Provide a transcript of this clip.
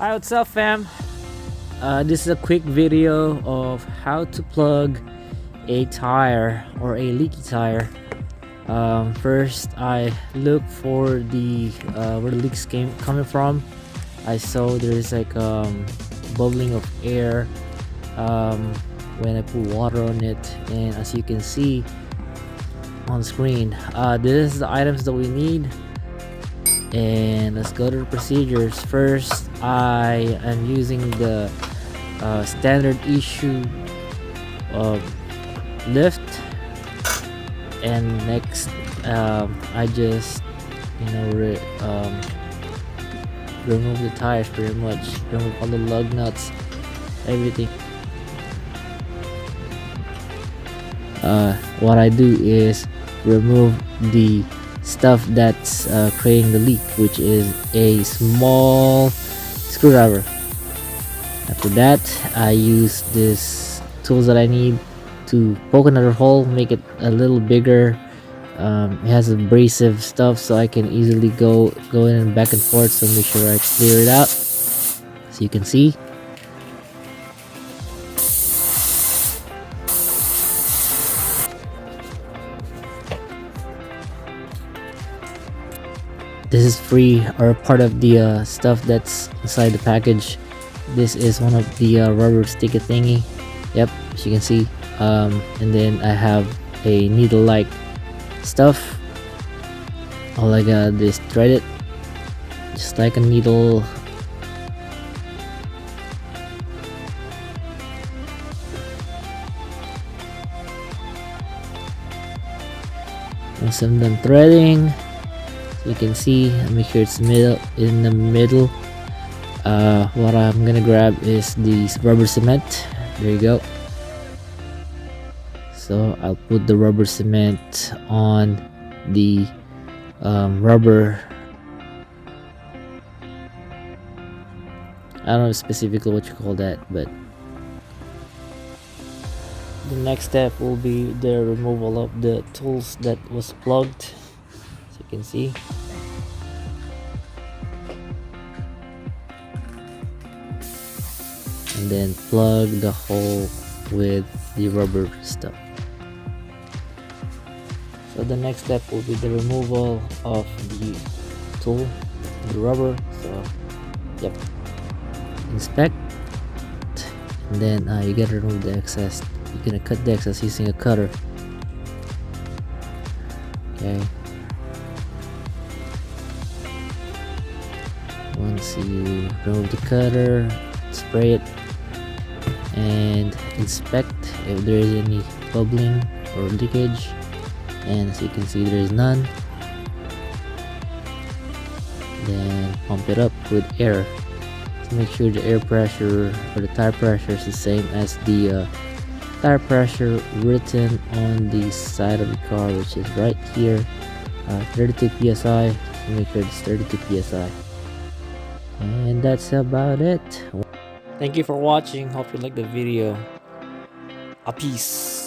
Hi, what's up, fam? This is a quick video of how to plug a tire or a leaky tire. First, I look for the where the leaks coming from. I saw there's like bubbling of air when I put water on it, and as you can see on screen, this is the items that we need. And let's go to the procedures. First, I am using the standard issue lift, and next I just remove the tires, pretty much remove all the lug nuts, everything. What I do is remove the stuff that's creating the leak, which is a small screwdriver. After that, I use this tools that I need to poke another hole, make it a little bigger. It has abrasive stuff, so I can easily go in and back and forth, so make sure I clear it out. So you can see, this is free, or part of the stuff that's inside the package. This is one of the rubber sticker thingy. Yep, as you can see. And then I have a needle like stuff. All I got is thread it just like a needle. Once I'm done threading, so you can see, make sure it's in the middle. What I'm gonna grab is the rubber cement. There you go. So I'll put the rubber cement on the rubber. I don't know specifically what you call that, but the next step will be the removal of the tools that was plugged, as you can see. And then plug the hole with the rubber stuff. So the next step will be the removal of the tool, the rubber. So yep, inspect, and then you gotta remove the excess. You're gonna cut the excess using a cutter. Okay, once you remove the cutter, spray it and inspect if there is any bubbling or leakage, and as you can see, there is none. Then pump it up with air to make sure the air pressure or the tire pressure is the same as the tire pressure written on the side of the car, which is right here, 32 psi. So make sure it's 32 psi, and that's about it. Thank you for watching. Hope you liked the video. A peace.